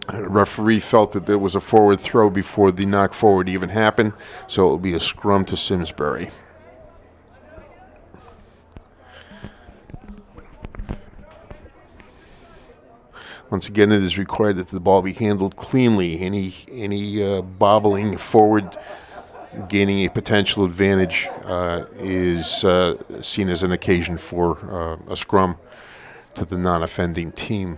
The referee felt that there was a forward throw before the knock forward even happened, so it will be a scrum to Simsbury. Once again, it is required that the ball be handled cleanly. Any bobbling forward, gaining a potential advantage, is seen as an occasion for a scrum to the non-offending team.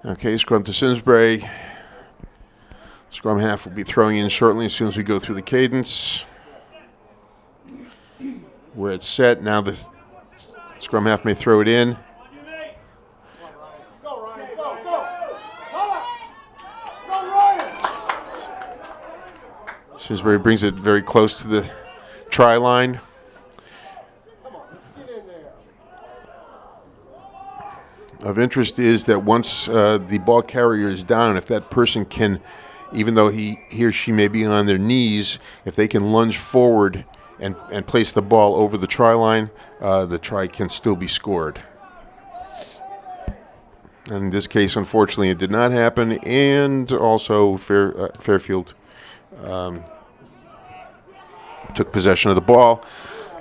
Okay, scrum to Simsbury. Scrum half will be throwing in shortly as soon as we go through the cadence. Where it's set, now the scrum half may throw it in. Simsbury brings it very close to the try line. Of interest is that once the ball carrier is down, if that person can, even though he or she may be on their knees, if they can lunge forward and place the ball over the try line, the try can still be scored. In this case, unfortunately, it did not happen, and also Fairfield took possession of the ball.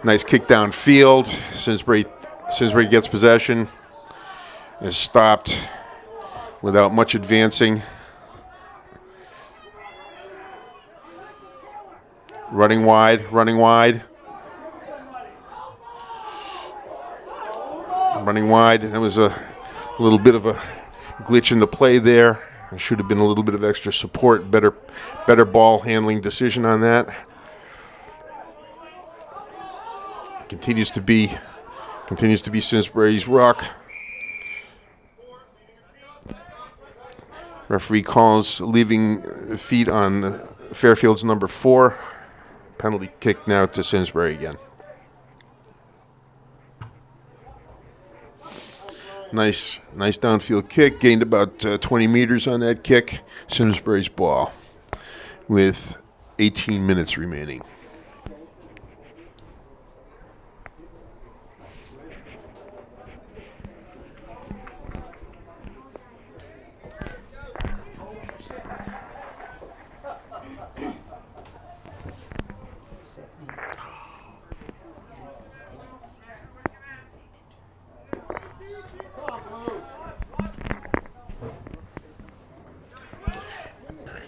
Nice kick downfield. Simsbury gets possession. Is stopped without much advancing. Running wide. Running wide. That was a little bit of a glitch in the play there. There should have been a little bit of extra support, better ball handling decision on that. Continues to be Simsbury's ruck. Referee calls leaving feet on Fairfield's number 4. Penalty kick now to Simsbury again. Nice downfield kick. Gained about 20 meters on that kick. Simsbury's ball with 18 minutes remaining.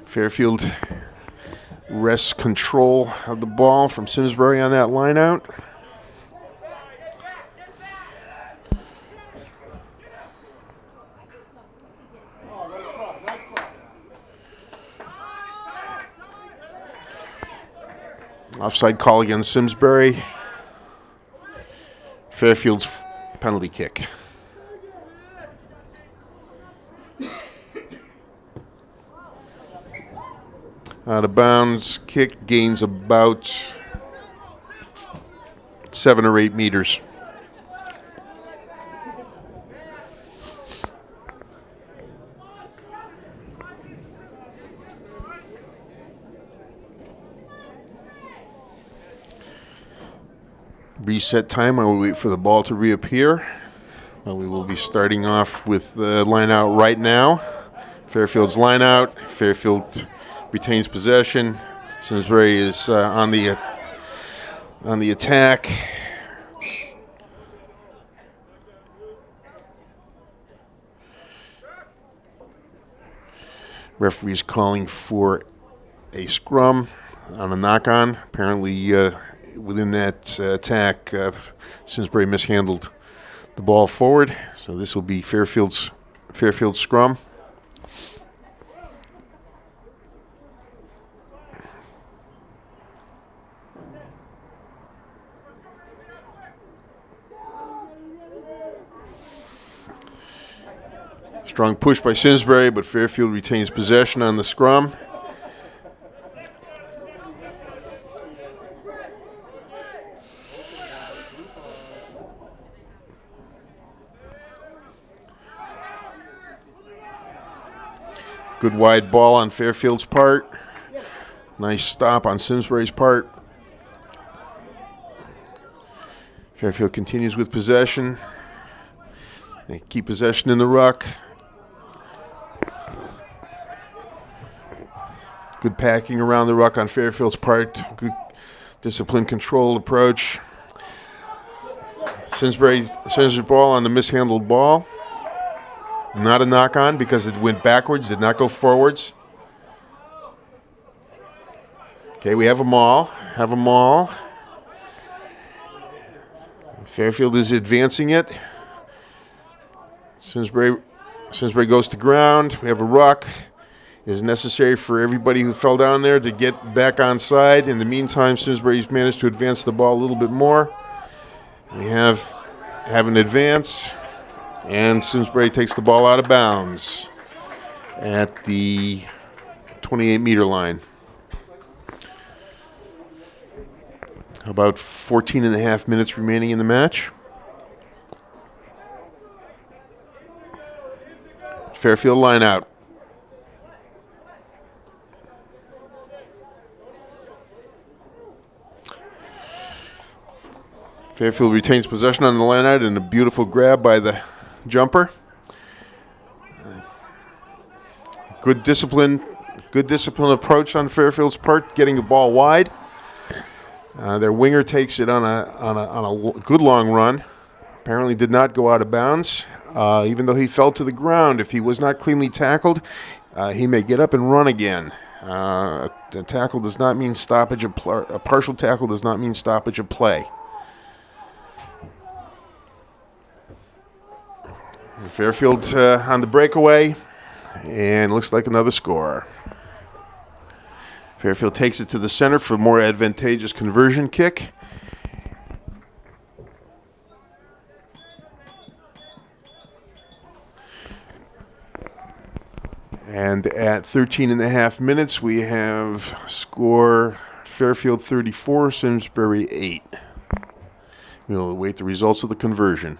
Fairfield wrests control of the ball from Simsbury on that line out. Offside call against Simsbury. Fairfield's penalty kick. Out of bounds kick, gains about 7 or 8 meters. Reset time while we wait for the ball to reappear. We will be starting off with the line out right now. Fairfield's line out. Fairfield retains possession. Simsbury is on the attack. Referee's calling for a scrum on a knock-on. Apparently, within that attack, Simsbury mishandled the ball forward. So this will be Fairfield's scrum. Strong push by Simsbury, but Fairfield retains possession on the scrum. Good wide ball on Fairfield's part. Nice stop on Simsbury's part. Fairfield continues with possession. They keep possession in the ruck. Good packing around the ruck on Fairfield's part. Good disciplined, controlled approach. Simsbury's ball on the mishandled ball. Not a knock-on because it went backwards, did not go forwards. Okay, we have a maul. Fairfield is advancing it. Simsbury goes to ground. We have a ruck. It is necessary for everybody who fell down there to get back on side. In the meantime, Simsbury's managed to advance the ball a little bit more. We have an advance, and Simsbury takes the ball out of bounds at the 28-meter line. About 14 and a half minutes remaining in the match. Fairfield line out. Fairfield retains possession on the line out and a beautiful grab by the jumper. Good discipline approach on Fairfield's part, getting the ball wide. Their winger takes it on a good long run. Apparently did not go out of bounds. Even though he fell to the ground, if he was not cleanly tackled, he may get up and run again. A tackle does not mean stoppage of play. A partial tackle does not mean stoppage of play. Fairfield on the breakaway, and looks like another score. Fairfield takes it to the center for a more advantageous conversion kick. And at 13 and a half minutes, we have score Fairfield 34, Simsbury 8. We'll await the results of the conversion.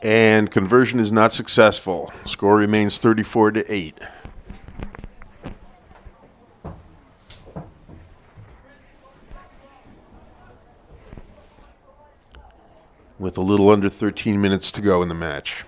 And conversion is not successful. Score remains 34-8. With a little under 13 minutes to go in the match.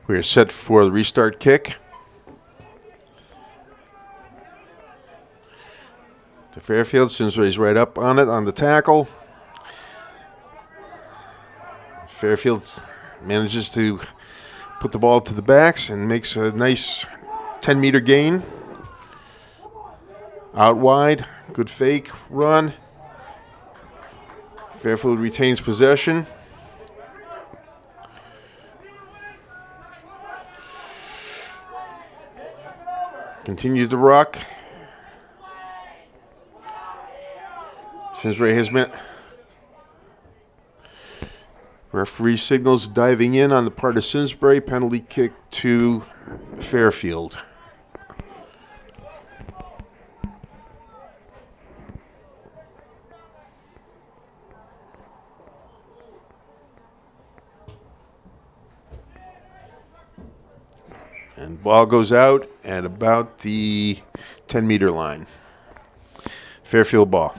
We're set for the restart kick. To Fairfield. Simsbury's right up on it on the tackle. Fairfield manages to put the ball to the backs and makes a nice 10-meter gain. Out wide. Good fake run. Fairfield retains possession. Continues to rock. Simsbury has met. Referee signals diving in on the part of Simsbury. Penalty kick to Fairfield. And ball goes out at about the 10-meter line. Fairfield ball.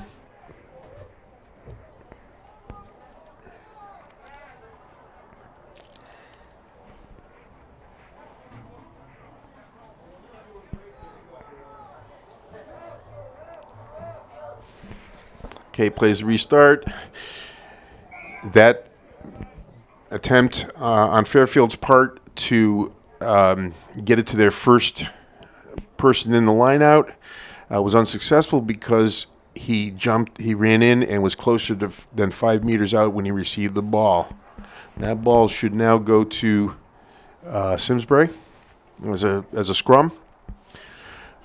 Okay, plays the restart. That attempt on Fairfield's part to get it to their first person in the line out was unsuccessful because he ran in and was closer than 5 meters out when he received the ball. That ball should now go to Simsbury as a scrum.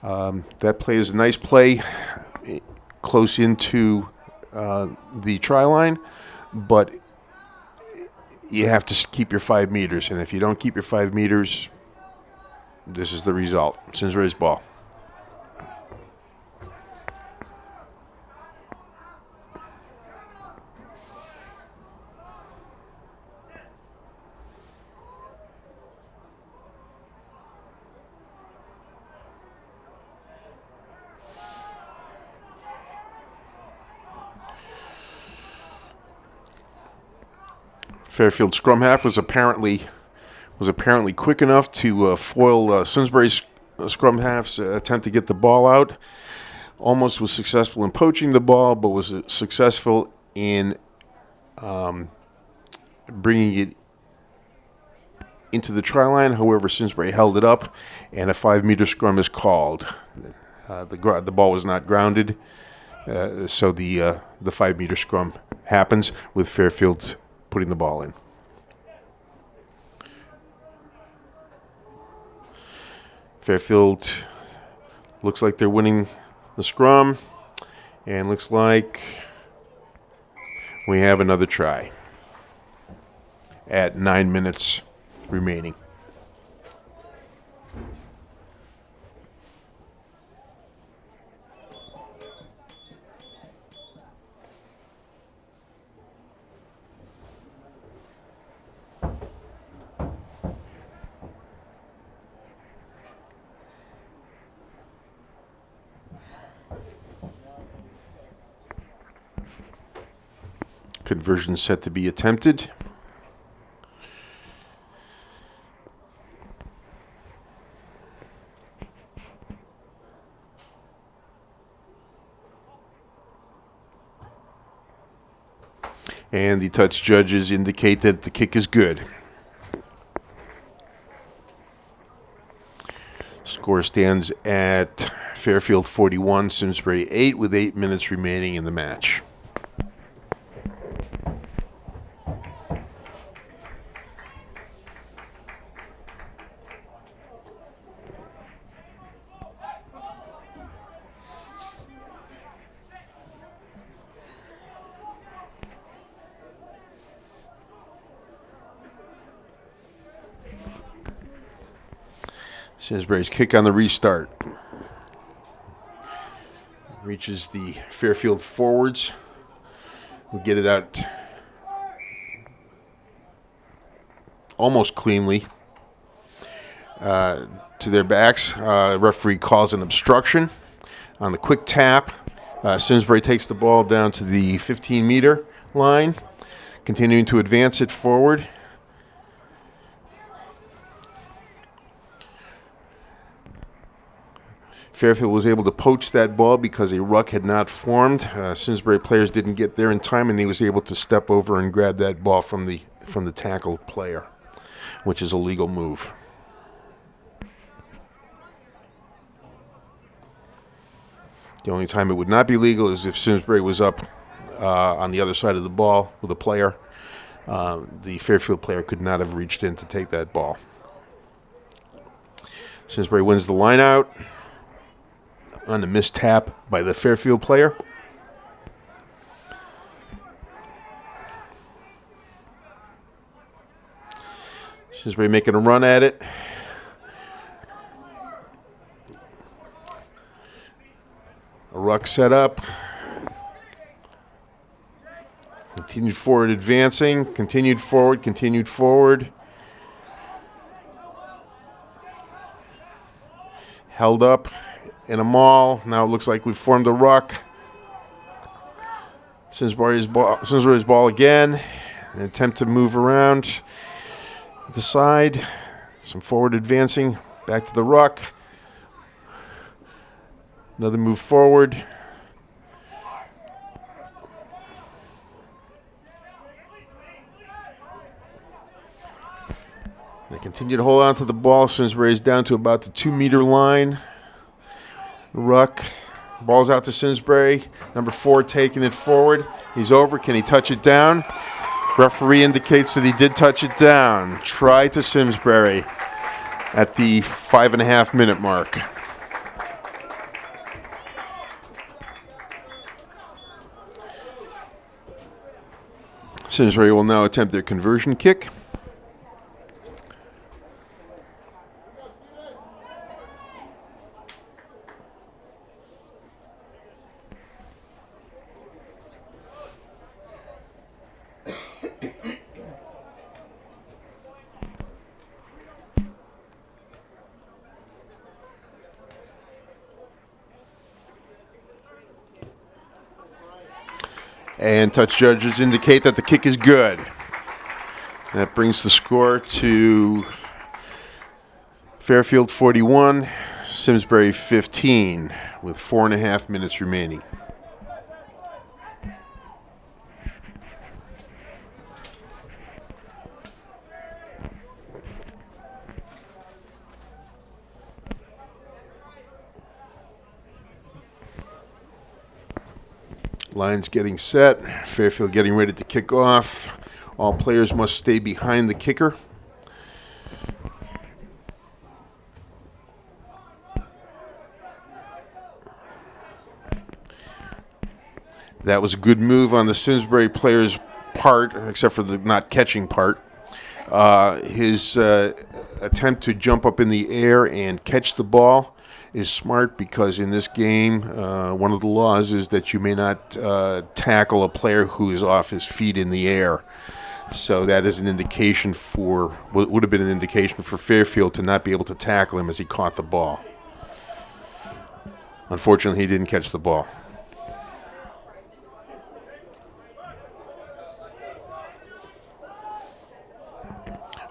That play is a nice play close into the try line, but you have to keep your 5 meters, and if you don't keep your 5 meters, this is the result. Simsbury's ball. Fairfield scrum half was apparently quick enough to foil Simsbury's scrum half's attempt to get the ball out. Almost was successful in poaching the ball, but was successful in bringing it into the try line. However, Simsbury held it up, and a 5-meter scrum is called. The ball was not grounded, so the 5-meter scrum happens with Fairfield putting the ball in. Fairfield looks like they're winning the scrum, and looks like we have another try at 9 minutes remaining. Conversion set to be attempted. And the touch judges indicate that the kick is good. Score stands at Fairfield 41, Simsbury 8, with 8 minutes remaining in the match. Simsbury's kick on the restart. Reaches the Fairfield forwards. We'll get it out almost cleanly to their backs. Referee calls an obstruction on the quick tap. Simsbury takes the ball down to the 15-meter line, continuing to advance it forward. Fairfield was able to poach that ball because a ruck had not formed. Simsbury players didn't get there in time, and he was able to step over and grab that ball from the tackled player, which is a legal move. The only time it would not be legal is if Simsbury was up on the other side of the ball with a player. The Fairfield player could not have reached in to take that ball. Simsbury wins the line out on a missed tap by the Fairfield player. Simsbury making a run at it. A ruck set up. Continued forward advancing. Continued forward. Continued forward. Held up in a maul. Now it looks like we've formed a ruck. Simsbury's ball again. An attempt to move around the side. Some forward advancing. Back to the ruck. Another move forward. They continue to hold on to the ball. Simsbury's down to about the 2-meter line. Ruck. Ball's out to Simsbury. Number 4 taking it forward. He's over. Can he touch it down? Referee indicates that he did touch it down. Try to Simsbury at the 5.5-minute mark. Simsbury will now attempt their conversion kick. And touch judges indicate that the kick is good. That brings the score to Fairfield 41, Simsbury 15, with 4.5 minutes remaining. Lines getting set. Fairfield getting ready to kick off. All players must stay behind the kicker. That was a good move on the Simsbury player's part, except for the not catching part. His attempt to jump up in the air and catch the ball is smart because in this game, one of the laws is that you may not tackle a player who is off his feet in the air. So that is an indication for, would have been an indication for Fairfield to not be able to tackle him as he caught the ball. Unfortunately, he didn't catch the ball.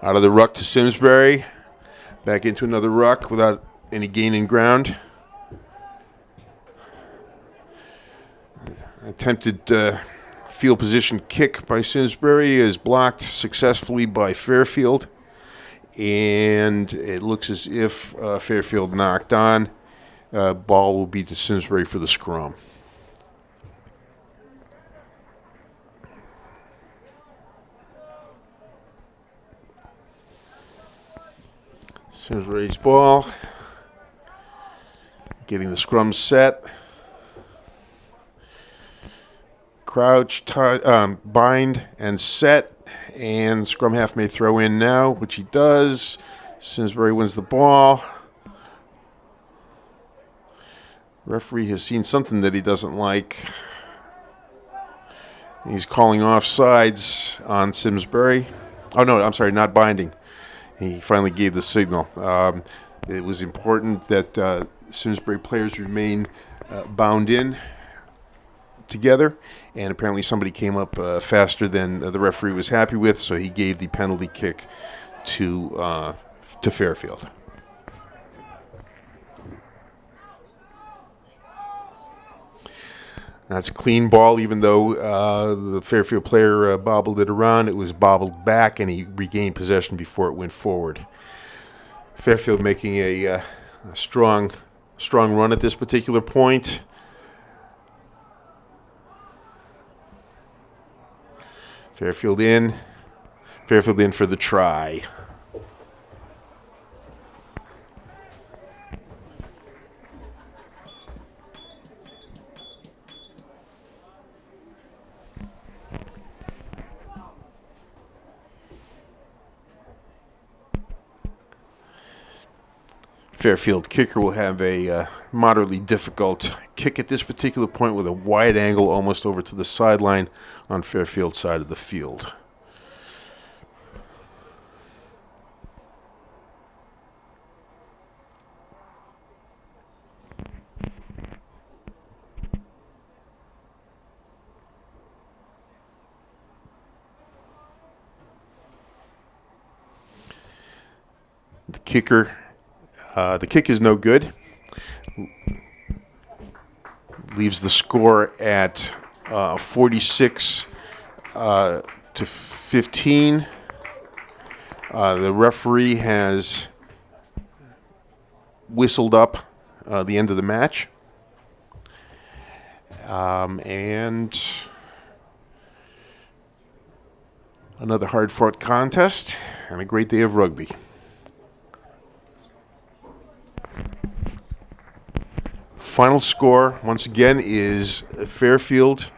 Out of the ruck to Simsbury. Back into another ruck without any gain in ground. Attempted field position kick by Simsbury is blocked successfully by Fairfield. And it looks as if Fairfield knocked on. Ball will be to Simsbury for the scrum. Simsbury's ball. Getting the scrum set. Crouch, bind, and set. And scrum half may throw in now, which he does. Simsbury wins the ball. Referee has seen something that he doesn't like. He's calling offsides on Simsbury. Oh, no, I'm sorry, not binding. He finally gave the signal. It was important that Simsbury players remain bound in together, and apparently somebody came up faster than the referee was happy with, so he gave the penalty kick to Fairfield. That's a clean ball, even though the Fairfield player bobbled it around. It was bobbled back, and he regained possession before it went forward. Fairfield making a strong run at this particular point. Fairfield in for the try. Fairfield kicker will have a moderately difficult kick at this particular point with a wide angle almost over to the sideline on Fairfield's side of the field. The kick is no good. Leaves the score at 46 to 15. The referee has whistled up the end of the match. And another hard-fought contest and a great day of rugby. Final score, once again, is Fairfield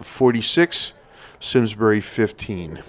46, Simsbury 15.